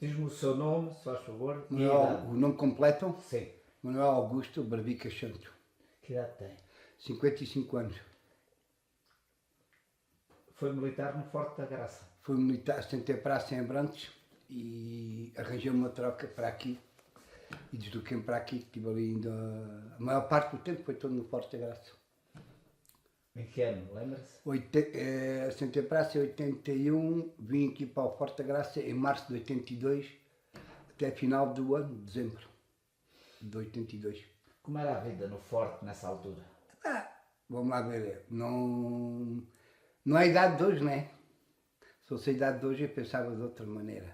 Diz-me o seu nome, se faz favor. O nome completo? Sim. Manuel Augusto Barbica Santo. Que idade tem? 55 anos. Foi militar no Forte da Graça. Fui militar, sentei praça em Abrantes e arranjei uma troca para aqui. E desloquei-me para aqui, estive ali ainda... A maior parte do tempo foi todo no Forte da Graça. Em que ano, lembra-se? Sentei praça em 81, vim aqui para o Forte da Graça em março de 82, até final do ano, dezembro de 82. Como era a vida no Forte nessa altura? Vamos lá ver, não é a idade de hoje, né? Se fosse a idade de hoje eu pensava de outra maneira.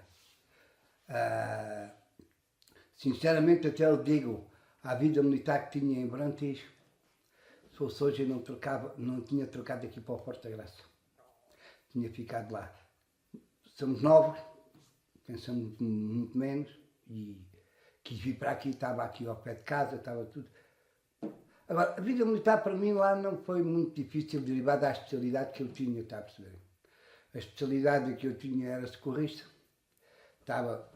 Sinceramente até eu digo, a vida militar que tinha em Abrantes, se fosse hoje eu não tinha trocado aqui para o Forte da Graça. Tinha ficado lá. Somos novos, pensamos muito menos e quis vir para aqui, estava aqui ao pé de casa, estava tudo. Agora, a vida militar para mim lá não foi muito difícil, derivada da especialidade que eu tinha, está a perceber? A especialidade que eu tinha era socorrista, estava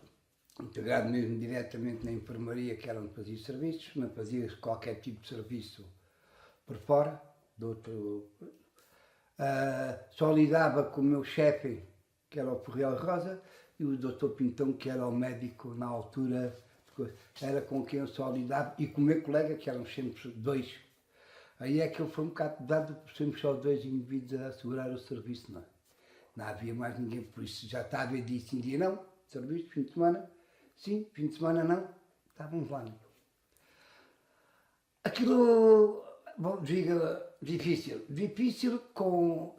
integrado mesmo diretamente na enfermaria, que era onde fazia serviços, não fazia qualquer tipo de serviço por fora, de outro... só lidava com o meu chefe, que era o Porreal Rosa, e o Dr. Pintão, que era o médico na altura, era com quem eu só lidava, e com o meu colega, que eram sempre dois. Aí é que ele foi um bocado dado, por sermos só dois indivíduos a assegurar o serviço, não é? Não havia mais ninguém, por isso já está a haver dia sim, dia não, serviço, fim de semana, sim, fim de semana não, estávamos lá. Não. Aquilo, bom, diga, difícil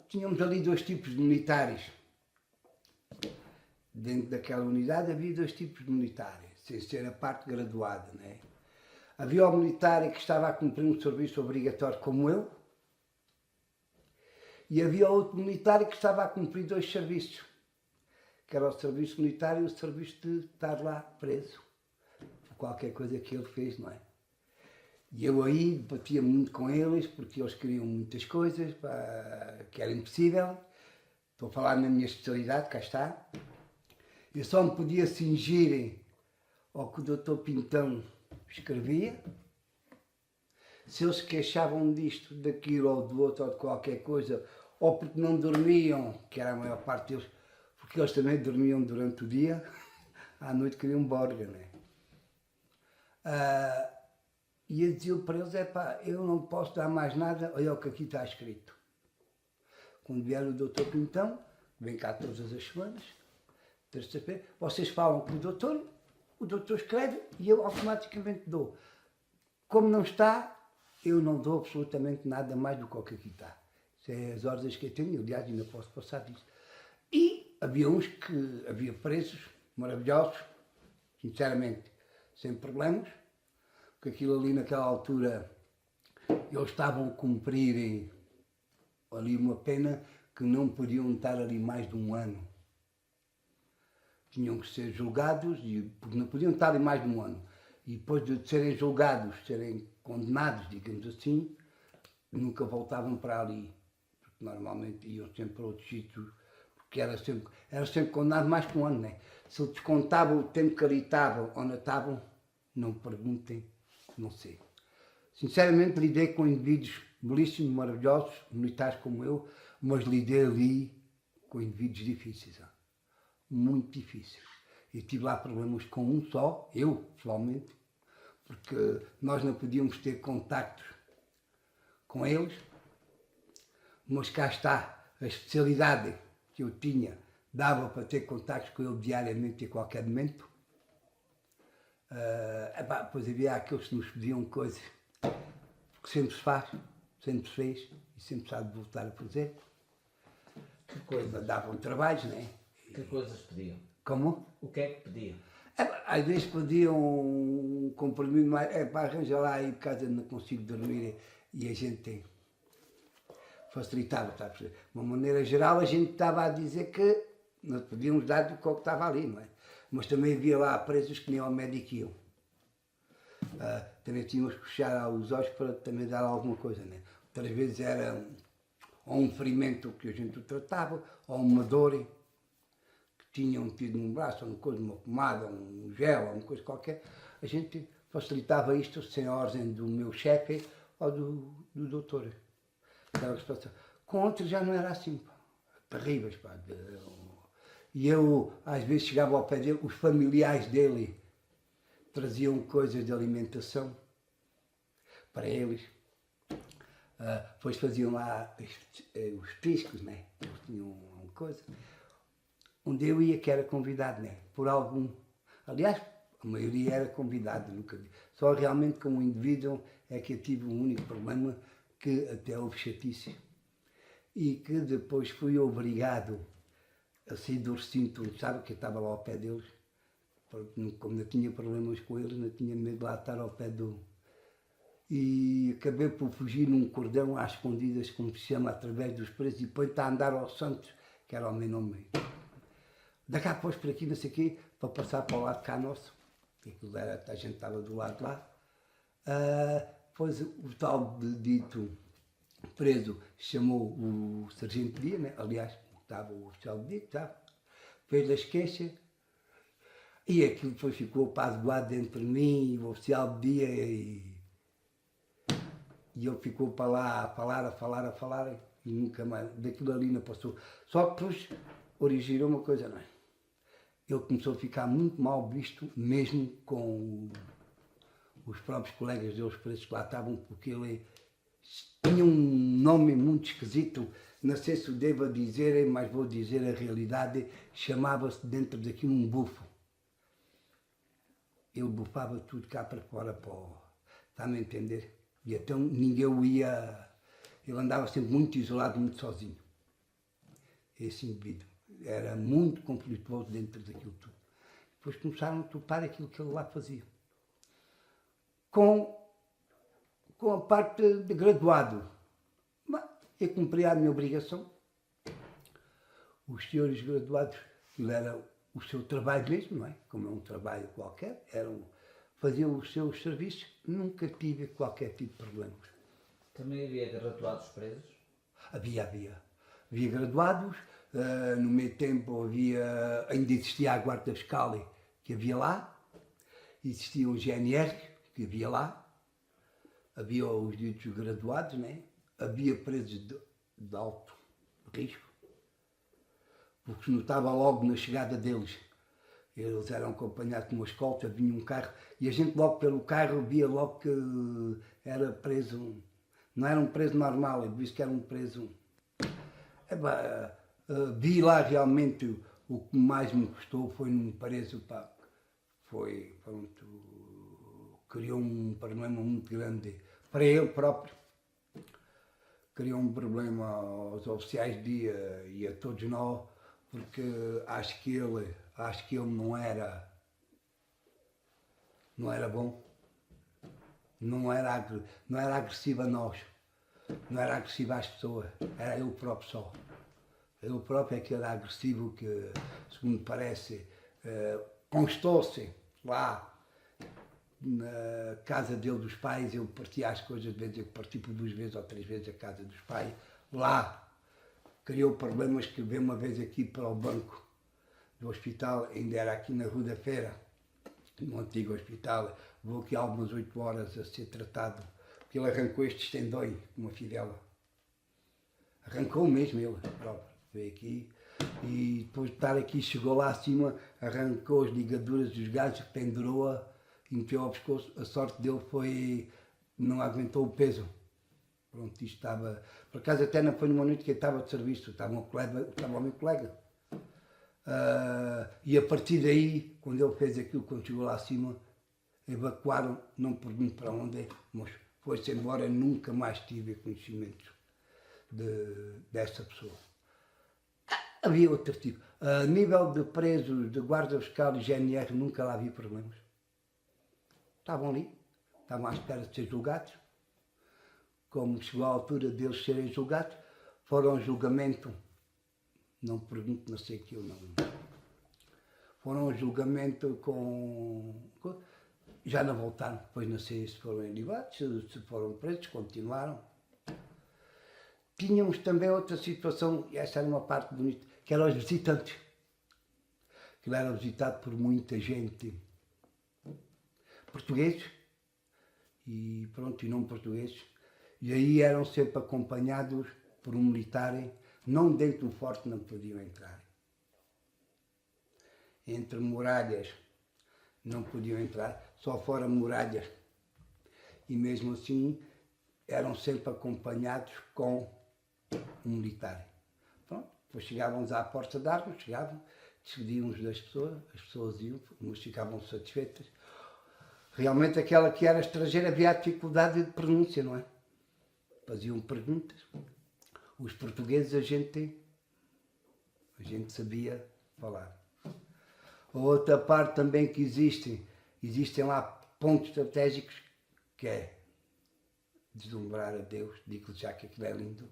tínhamos ali dois tipos de militares. Dentro daquela unidade havia dois tipos de militares, sem ser a parte graduada, né? Havia o militar que estava a cumprir um serviço obrigatório como eu, e havia outro militar que estava a cumprir dois serviços, que era o serviço militar e o serviço de estar lá preso, por qualquer coisa que ele fez, não é? E eu aí batia muito com eles, porque eles queriam muitas coisas, que era impossível. Estou a falar na minha especialidade, cá está. Eu só me podia cingir ao que o Dr. Pintão escrevia. Se eles se queixavam disto, daquilo ou do outro ou de qualquer coisa, ou porque não dormiam, que era a maior parte deles, porque eles também dormiam durante o dia, à noite queriam borga, né? E eu dizia para eles, eu não posso dar mais nada, olha o que aqui está escrito. Quando vier o Dr. Pintão, vem cá todas as semanas, terça-feira, vocês falam com o doutor escreve e eu automaticamente dou. Como não está, eu não dou absolutamente nada mais do que o que aqui está. Isso é as ordens que eu tenho, aliás, ainda posso passar disso. E havia preços maravilhosos, sinceramente, sem problemas, porque aquilo ali naquela altura, eles estavam a cumprir ali uma pena que não podiam estar ali mais de um ano. Tinham que ser julgados, porque não podiam estar ali mais de um ano. E depois de serem julgados, serem condenados, digamos assim, nunca voltavam para ali. Porque normalmente iam sempre para outros sítios, porque era sempre condenado mais que um ano, né? Se eles descontavam o tempo que ali estavam ou não estavam, não perguntem, não sei. Sinceramente lidei com indivíduos belíssimos, maravilhosos, militares como eu, mas lidei ali com indivíduos difíceis, muito difíceis. E tive lá problemas com um só, eu pessoalmente, porque nós não podíamos ter contactos com eles, mas cá está, a especialidade que eu tinha dava para ter contactos com ele diariamente a qualquer momento. Depois havia aqueles que nos pediam coisas que sempre se faz, sempre se fez e sempre se há de voltar a fazer. Que coisa, davam trabalhos, né? Que coisas pediam? Como? O que é que pediam? Às vezes pediam um comprimido mais, para arranjar lá aí, por casa não consigo dormir e a gente facilitava, está a perceber? De uma maneira geral, a gente estava a dizer que nós podíamos dar do que estava ali, não é? Mas também havia lá presos que nem ao médico iam. Também tínhamos que puxar os olhos para também dar alguma coisa, né? Outras vezes era ou um ferimento que a gente tratava, ou uma dor que tinham tido num braço, ou uma coisa, uma pomada, um gel, ou uma coisa qualquer. A gente facilitava isto sem a ordem do meu chefe ou do doutor. Com outros já não era assim, pá. Terríveis, pá. E eu, às vezes, chegava ao pé dele, os familiares dele traziam coisas de alimentação para eles. Depois faziam lá os tiscos, né? Eles tinham uma coisa. Onde eu ia, que era convidado, né? Por algum. Aliás, a maioria era convidado, nunca vi. Só realmente com um indivíduo é que eu tive um único problema, que até houve chatice. E que depois fui obrigado a sair do recinto, sabe, que eu estava lá ao pé deles. Como não tinha problemas com eles, não tinha medo de lá estar ao pé do... E acabei por fugir num cordão às escondidas, como se chama, através dos presos, e depois está a andar ao Santos, que era o meu nome. Daqui a pouco por aqui, não sei o quê, para passar para o lado cá nosso, aquilo era, a gente estava do lado de lá. Depois o tal dito preso chamou o sargento de dia, né? Aliás, estava o oficial de dia, fez as queixas, e aquilo depois ficou apaziguado entre mim e o oficial de dia, e ele ficou para lá a falar, e nunca mais, daquilo ali não passou. Só que depois originou uma coisa, não é? Ele começou a ficar muito mal visto, mesmo com os próprios colegas deles presos que lá estavam, porque ele tinha um nome muito esquisito, não sei se o devo dizer, mas vou dizer a realidade, chamava-se dentro daquilo um bufo. Ele bufava tudo cá para fora, está-me a entender? E então ninguém o ia, ele andava sempre muito isolado, muito sozinho, esse indivíduo. Era muito conflituoso dentro daquilo tudo. Depois começaram a topar aquilo que ele lá fazia. Com a parte de graduado. Mas eu cumpri a minha obrigação. Os senhores graduados, aquilo era o seu trabalho mesmo, não é? Como é um trabalho qualquer, faziam os seus serviços, nunca tive qualquer tipo de problemas. Também havia graduados presos? Havia graduados, no meio tempo ainda existia a Guarda Fiscal que havia lá, existia o GNR que havia lá, havia os ditos graduados, né? Havia presos de alto risco, porque se notava logo na chegada deles. Eles eram acompanhados com uma escolta, vinha um carro, e a gente logo pelo carro via logo que era preso, não era um preso normal, eu disse que era um preso... vi lá realmente o que mais me custou foi num preso, pá, criou um problema muito grande para ele próprio, criou um problema aos oficiais de dia e a todos nós, porque acho que ele não era bom, não era agressivo a nós, não era agressivo às pessoas, era ele próprio só. Ele próprio é que era agressivo, que, segundo parece, constou-se lá na casa dele dos pais, ele partia as coisas, de vez eu parti por 2 vezes ou 3 vezes a casa dos pais, lá criou problemas que veio uma vez aqui para o banco do hospital, ainda era aqui na Rua da Feira, no antigo hospital, vou aqui algumas 8 horas a ser tratado, porque ele arrancou estes tendões, uma fivela. Arrancou mesmo ele próprio, veio aqui, e depois de estar aqui, chegou lá acima, arrancou as ligaduras dos gajos, pendurou-a e meteu ao pescoço. A sorte dele foi, não aguentou o peso. Pronto, isto estava, por acaso até não foi numa noite que eu estava de serviço, estava o meu colega. E a partir daí, quando ele fez aquilo, quando chegou lá acima, evacuaram, não pergunto para onde, mas foi-se embora, nunca mais tive conhecimento dessa pessoa. Havia outro tipo. A nível de presos, de guarda fiscal e GNR, nunca lá vi problemas. Estavam ali, estavam à espera de ser julgados. Como chegou a altura deles serem julgados, foram ao julgamento, não pergunto, não sei aquilo, não. Foram ao julgamento já não voltaram, depois não sei se foram ilibados, se foram presos, continuaram. Tínhamos também outra situação, e essa era uma parte bonita, que eram os visitantes. Que era visitado por muita gente portugueses e pronto, e não portugueses. E aí eram sempre acompanhados por um militar, não dentro do forte não podiam entrar. Entre muralhas não podiam entrar, só fora muralhas. E mesmo assim eram sempre acompanhados com um militar. Pronto, depois chegávamos à porta de armas, chegavam, despedíamos das pessoas, as pessoas iam, umas ficavam satisfeitas. Realmente aquela que era estrangeira havia dificuldade de pronúncia, não é? Faziam perguntas. Os portugueses a gente sabia falar. A outra parte também que existem lá pontos estratégicos que é deslumbrar a Deus, digo já que aquilo é lindo,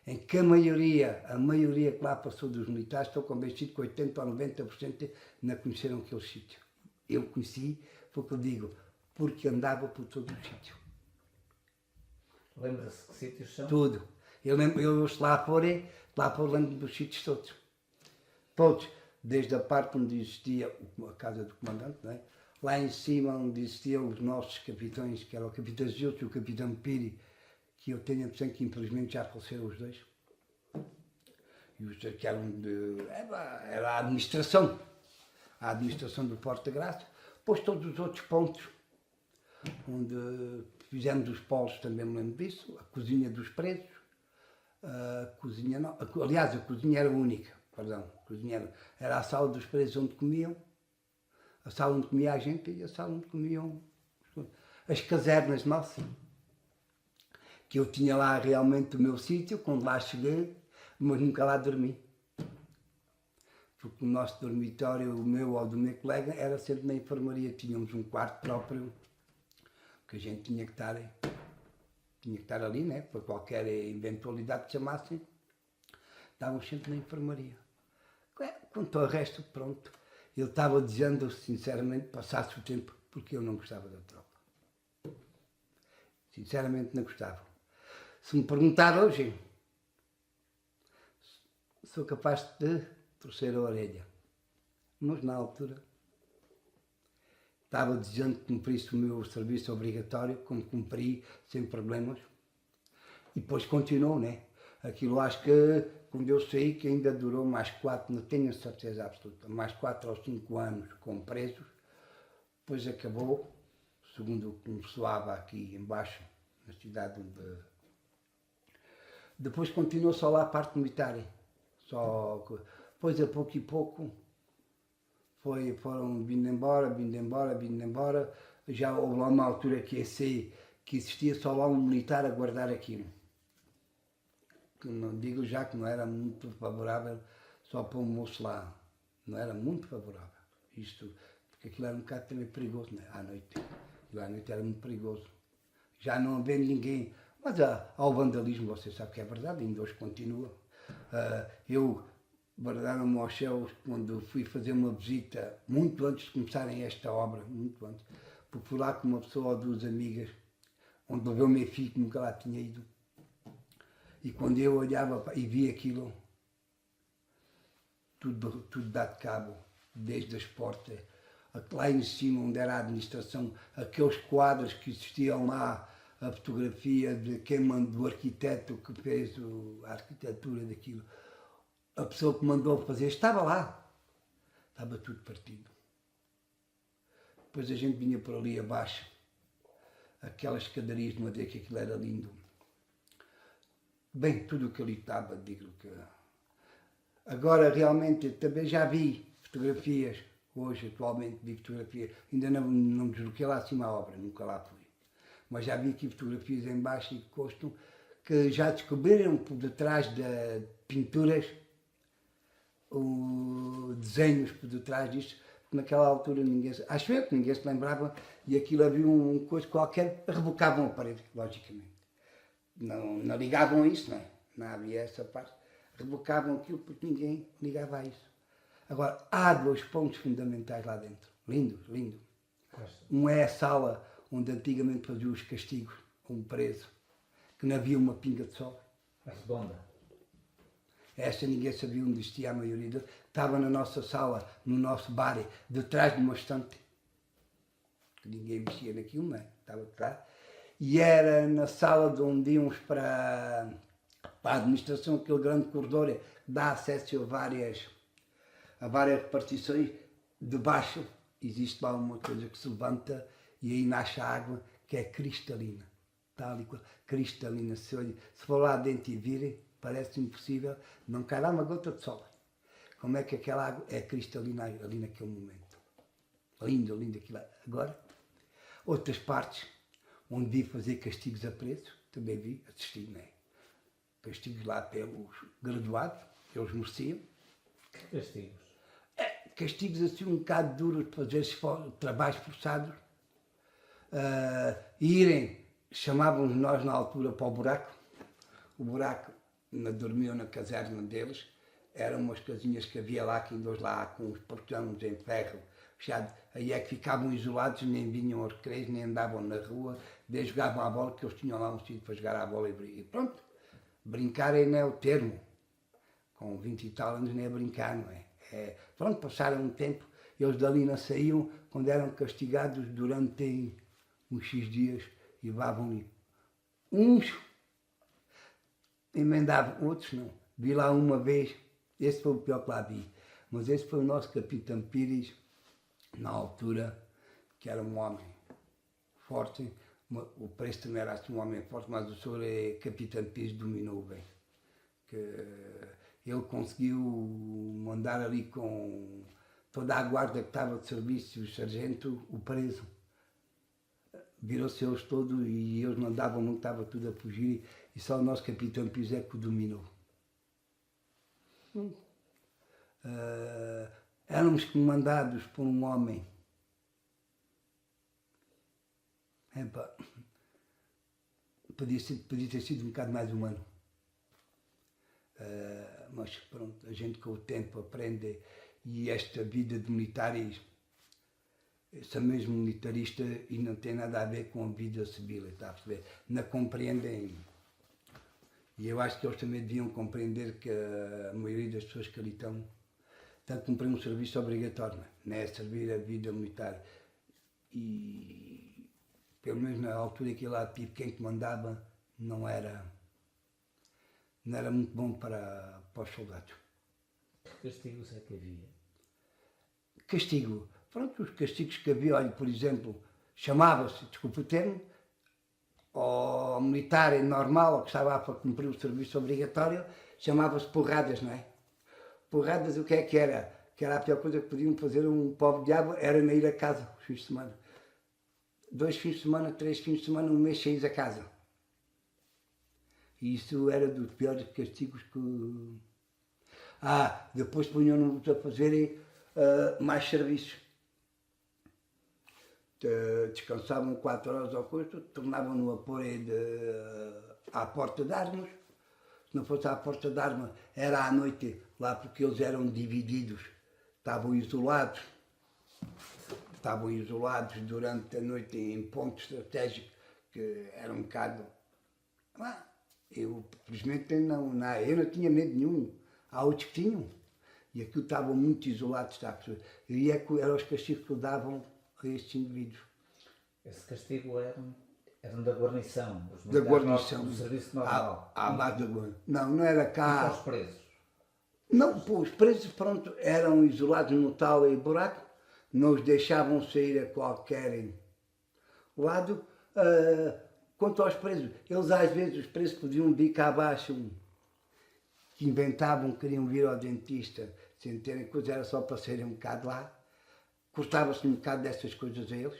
em que a maioria que lá passou dos militares, estou convencido que 80% ou 90% não conheceram aquele sítio. Eu conheci, foi o que eu digo, porque andava por todo o sítio. Lembra-se que sítios são? Tudo. Eu lá por lembro dos sítios todos. Todos. Desde a parte onde existia a casa do comandante, não é? Lá em cima onde existiam os nossos capitães, que eram o capitão Gilto e o capitão Piri, que eu tenho a impressão que infelizmente já faleceram os dois. E os dois que eram era a administração do Porto da Graça. Depois todos os outros pontos, onde fizemos os polos, também me lembro disso, a cozinha dos presos, a cozinha não, aliás, a cozinha era única, perdão, a cozinha era a sala dos presos onde comiam, a sala onde comia a gente e a sala onde comiam as casernas nossas. Que eu tinha lá realmente o meu sítio, quando lá cheguei, mas nunca lá dormi. Porque o nosso dormitório, o meu ou do meu colega, era sempre na enfermaria. Tínhamos um quarto próprio, que a gente tinha que estar ali, né? Para qualquer eventualidade que chamassem, estávamos sempre na enfermaria. Quanto ao resto, pronto. Eu estava dizendo, sinceramente, passasse o tempo, porque eu não gostava da tropa. Sinceramente não gostava. Se me perguntar hoje, sou capaz de torcer a orelha. Mas na altura estava desejando que cumprisse o meu serviço obrigatório, como cumpri, sem problemas. E depois continuou, né? Aquilo acho que, quando eu saí, que ainda durou mais 4, não tenho certeza absoluta, mais 4 ou 5 anos como presos. Depois acabou, segundo o que me soava aqui embaixo, na cidade onde... Depois continuou só lá a parte militar. Depois a pouco e pouco foram vindo embora. Já houve lá uma altura que existia só lá um militar a guardar aquilo. Que não digo já que não era muito favorável só para o moço lá. Não era muito favorável. Isto, porque aquilo era um bocado também perigoso, né? À noite. Aquilo à noite era muito perigoso. Já não havia ninguém. Mas há o vandalismo, você sabe que é verdade, ainda hoje continua. Eu guardaram-me aos céus quando fui fazer uma visita, muito antes de começarem esta obra, muito antes, porque fui lá com uma pessoa ou duas amigas, onde levei o meu filho, que nunca lá tinha ido. E quando eu olhava e vi aquilo, tudo dado de cabo, desde as portas, lá em cima onde era a administração, aqueles quadros que existiam lá, a fotografia de quem mandou, do arquiteto que fez a arquitetura daquilo, a pessoa que mandou fazer, estava lá, estava tudo partido. Depois a gente vinha por ali abaixo, aquelas escadarias de madeira, que aquilo era lindo. Bem, tudo o que ali estava, digo que... Agora realmente também já vi fotografias, hoje atualmente vi fotografias, ainda não desloquei lá acima a obra, nunca lá fui. Mas já vi aqui fotografias em baixo e de costo que já descobriram por detrás de pinturas desenhos por detrás disto. Naquela altura acho eu que ninguém se lembrava, e aquilo havia um coisa qualquer, rebocavam a parede, logicamente. Não ligavam a isso, não é? Não havia essa parte. Rebocavam aquilo porque ninguém ligava a isso. Agora, há dois pontos fundamentais lá dentro. Lindo, lindo. Um é a sala onde antigamente faziam os castigos a um preso, que não havia uma pinga de sol. A redonda. Essa ninguém sabia onde existia a maioria. Estava na nossa sala, no nosso bar, detrás de uma estante. Ninguém mexia naquilo, não é? Estava atrás. E era na sala de onde íamos para a administração, aquele grande corredor que dá acesso a várias repartições. Debaixo existe lá uma coisa que se levanta e aí nasce a água, que é cristalina. Tal e qual, cristalina. Se for lá dentro e virem, parece impossível, não cai lá uma gota de sol. Como é que aquela água é cristalina ali naquele momento? Lindo, lindo aquilo. Agora, outras partes, onde vi fazer castigos a presos, também vi, assisti, não é? Castigos lá pelos graduados, eles mereciam. Que castigos? Castigos assim um bocado duros, para fazer trabalhos forçados. Irem, chamávamos nós na altura para o buraco. O buraco, dormiam na caserna deles, eram umas casinhas que havia lá, que ainda lá, com os portões em ferro fechado. Aí é que ficavam isolados, nem vinham aos recreios, nem andavam na rua, nem jogavam a bola, que eles tinham lá um sítio para jogar a bola e pronto. Brincar não é o termo. Com 20 e tal anos nem é brincar, não é? Pronto, passaram um tempo, eles dali não saíam, quando eram castigados durante uns X dias, e levavam-lhe uns, emendavam, outros não. Vi lá uma vez, esse foi o pior que lá vi, mas esse foi o nosso capitão Pires, na altura, que era um homem forte. O preço também era assim um homem forte, mas o senhor capitão Pires dominou bem. Que ele conseguiu mandar ali com toda a guarda que estava de serviço, o sargento, o preso. Virou-se eles todos e eles não andavam muito, estava tudo a fugir, e só o nosso capitão Pires é que o dominou. Éramos comandados por um homem. Podia ter sido um bocado mais humano. Mas pronto, a gente com o tempo aprende, e esta vida de militares, sou mesmo militarista e não tem nada a ver com a vida civil, está a perceber? Não compreendem, e eu acho que eles também deviam compreender que a maioria das pessoas que ali estão a cumprir um serviço obrigatório, não é servir a vida militar. E pelo menos na altura que eu lá tive, quem comandava não era muito bom para os soldados. Que castigos é que havia? Castigo. Pronto, os castigos que havia, olha, por exemplo, chamava-se, desculpe o termo, ao militar normal, que estava para cumprir o serviço obrigatório, chamava-se porradas, não é? Porradas, o que é que era? Que era a pior coisa que podiam fazer um pobre diabo, era não ir a casa, os fins de semana. 2 fins de semana, 3 fins de semana, um mês saís a casa. E isso era dos piores castigos que... depois punham-nos a fazerem mais serviços. Descansavam 4 horas ao custo, tornavam-no a pôr à porta de armas. Se não fosse à porta de arma, era à noite, lá porque eles eram divididos, estavam isolados durante a noite em pontos estratégicos, que era um bocado... Eu, felizmente, eu não tinha medo nenhum. Há outros que tinham. E aquilo estavam muito isolados, está a perceber? E eram os castigos que davam a estes indivíduos. Esse castigo eram da guarnição, Da guarnição. Do serviço normal. À base da guarnição. Não era cá. E para os presos? Não, pô, os presos, pronto, eram isolados no tal e buraco, não os deixavam sair a qualquer lado. Quanto aos presos, eles às vezes, os presos podiam vir cá abaixo, que inventavam, queriam vir ao dentista, sem terem coisa, era só para saírem um bocado lá. Cortava-se um bocado dessas coisas a eles.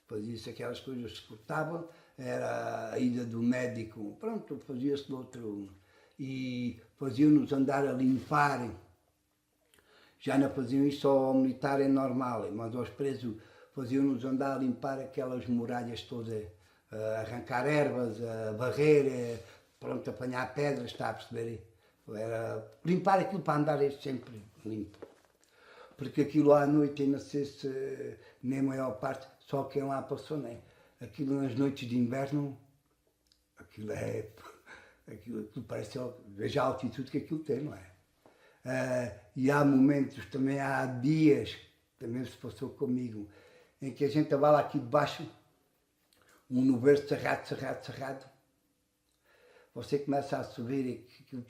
Fazia-se aquelas coisas que se cortavam, era a ida do médico, pronto, fazia-se do outro. E faziam-nos andar a limpar Já não faziam isso ao militar é normal, mas aos presos faziam-nos andar a limpar aquelas muralhas todas, a arrancar ervas, a varrer, pronto, apanhar pedras, está a perceber? Era limpar aquilo para andar sempre limpo. Porque aquilo à noite, não sei se nem a maior parte, só quem lá passou, não é? Aquilo nas noites de inverno, aquilo parece, veja a altitude que aquilo tem, não é? E há momentos, também há dias, também se passou comigo, em que a gente estava lá aqui debaixo, um nevoeiro cerrado, você começa a subir, e aquilo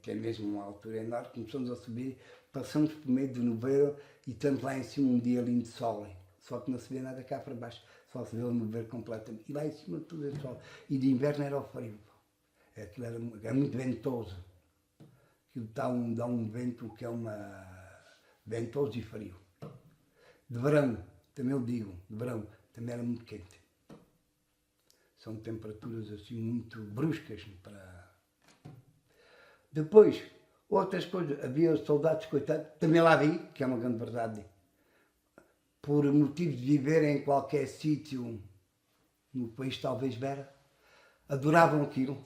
tem mesmo uma altura enorme, começamos a subir, passamos por meio do nevoeiro e estamos lá em cima um dia lindo de sol, só que não se vê nada cá para baixo, só se vê o nevoeiro completamente, e lá em cima tudo é sol, e de inverno era o frio, aquilo era muito ventoso. Aquilo dá um vento que é ventoso e frio. De verão, também eu digo, de verão também era muito quente. São temperaturas assim muito bruscas para... Depois, outras coisas, havia soldados coitados, também lá vi, que é uma grande verdade, por motivos de viver em qualquer sítio, no país talvez Vera, adoravam aquilo.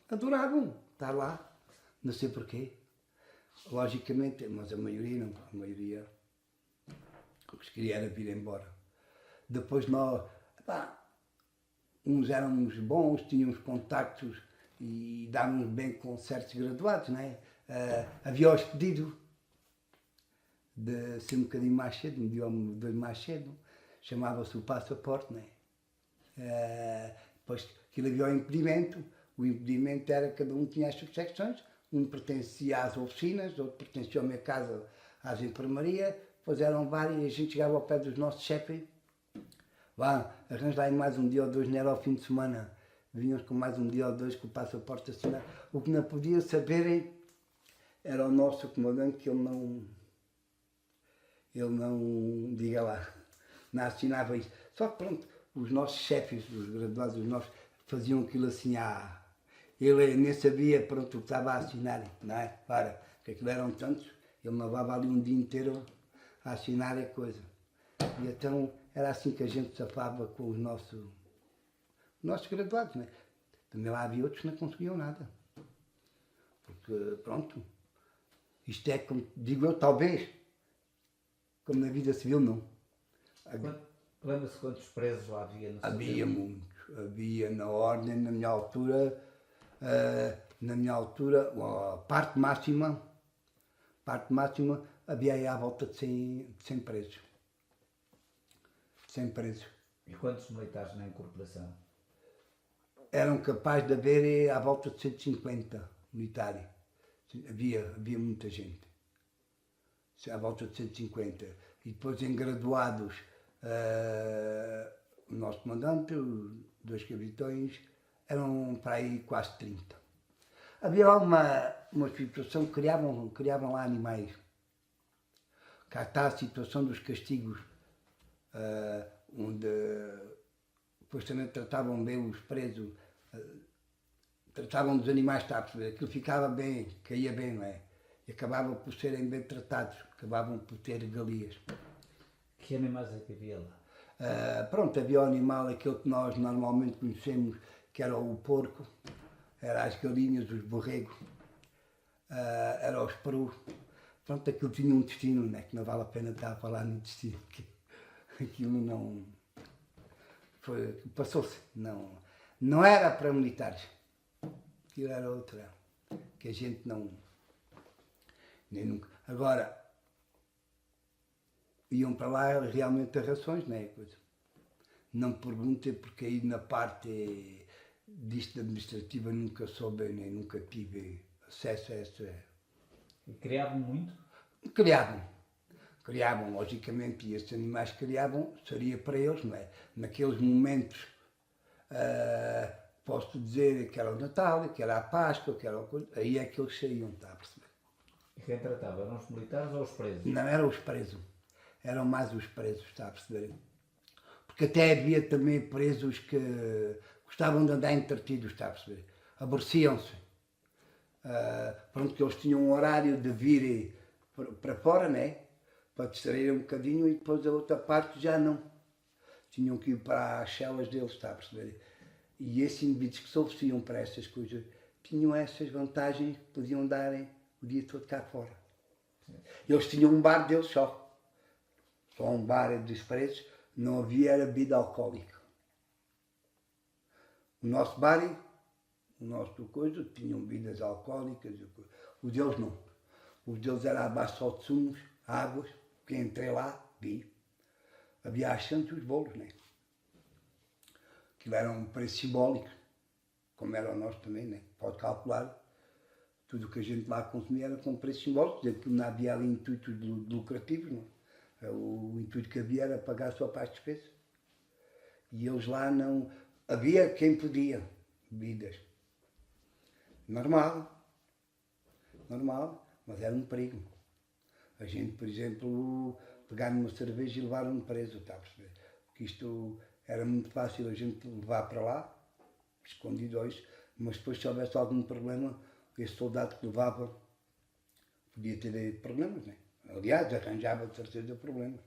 Adoravam estar lá. Não sei porquê, logicamente, mas a maioria não, a maioria o que se queria era vir embora. Depois nós, uns éramos bons, tínhamos contactos e dávamos bem com certos graduados, não é? Havia os pedidos de ser um bocadinho mais cedo, um dia ou dois mais cedo, chamava-se o passaporte, não é? Depois aquilo havia o impedimento era que cada um tinha as suas secções. Um pertencia às oficinas, outro pertencia ao meu caso às enfermaria, depois eram vários e a gente chegava ao pé dos nossos chefes. Vá, arranja aí mais um dia ou dois, não era ao fim de semana. Vinham com mais um dia ou dois com o passaporte assinado. O que não podia saber era o nosso comandante que ele não, diga lá, não assinava isso. Só que pronto, os nossos chefes, os graduados, os nossos, faziam aquilo assim ele nem sabia pronto, o que estava a assinar, não é? Para, que aquilo eram tantos, ele levava ali um dia inteiro a assinar a coisa. E então era assim que a gente safava com os nossos graduados, não é? Também lá havia outros que não conseguiam nada. Porque, pronto, isto é como digo eu, talvez, como na vida civil, não. Lembra-se quantos presos lá havia? Havia muitos, havia na ordem, na minha altura, a parte máxima havia aí à volta de 100 presos. 100 presos. E quantos militares na incorporação? Eram capazes de haver à volta de 150 militares. Havia muita gente. À volta de 150. E depois em graduados, o nosso comandante, os dois capitães, eram para aí quase 30. Havia lá uma situação que criavam lá animais. Cá está a situação dos castigos, onde depois também tratavam bem os presos, tratavam dos animais, está a perceber? Aquilo ficava bem, caía bem, não é? E acabavam por serem bem tratados, acabavam por ter galias. Que animais é que havia lá? Pronto, havia o animal, aquele que nós normalmente conhecemos, que era o porco, era as galinhas, os borregos, era os perus. Pronto, aquilo tinha um destino, né? Que não vale a pena estar a falar no destino, que aquilo não... passou-se, não era para militares, aquilo era outra, que a gente nem nunca. Agora, iam para lá realmente a rações, não é? Não me perguntem, porque aí na parte disto administrativa nunca soube, nem nunca tive acesso a essa. E criavam muito? Criavam, logicamente, e esses animais que criavam, seria para eles, não é? Naqueles momentos, posso dizer que era o Natal, que era a Páscoa, que era a coisa, aí é que eles saíam, está a perceber? E quem tratava? Eram os militares ou os presos? Não, eram os presos. Eram mais os presos, está a perceber? Porque até havia também presos que gostavam de andar entretidos, está a perceber? Aborreciam-se. Pronto, que eles tinham um horário de vir para fora, né? Para distrair um bocadinho e depois a outra parte já não. Tinham que ir para as celas deles, está a perceber? E esses indivíduos que se ofereciam para essas coisas tinham essas vantagens que podiam darem o dia todo cá fora. Eles tinham um bar deles só um bar dos preços, não havia era bebida alcoólica. O nosso bar, o nosso coisa, tinham bebidas alcoólicas, os deles não. Os deles era à base só de sumos, águas, que entrei lá, vi. Havia as santos e os bolos, né? Aquilo era um preço simbólico, como era o nosso também, né? Pode calcular, tudo o que a gente lá consumia era com preço simbólico, porque não havia ali intuitos lucrativos, não. O intuito que havia era pagar a sua parte de despesa. E eles lá não... Havia quem podia, bebidas. Normal, mas era um perigo. A gente, por exemplo, pegar numa cerveja e levar um preso, está a perceber? Porque isto era muito fácil a gente levar para lá, escondido hoje, mas depois se houvesse algum problema, esse soldado que levava podia ter problemas, né? Aliás, arranjava de certeza problemas.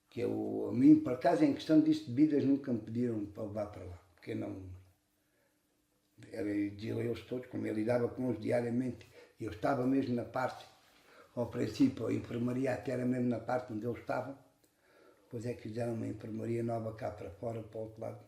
Que a mim, por acaso, em questão disso de bebidas, nunca me pediram para levar para lá, porque não... Dizia eles todos, como eu lidava com eles diariamente, eu estava mesmo na parte, ao princípio a enfermaria até era mesmo na parte onde eles estavam, depois é que fizeram uma enfermaria nova cá para fora, para o outro lado.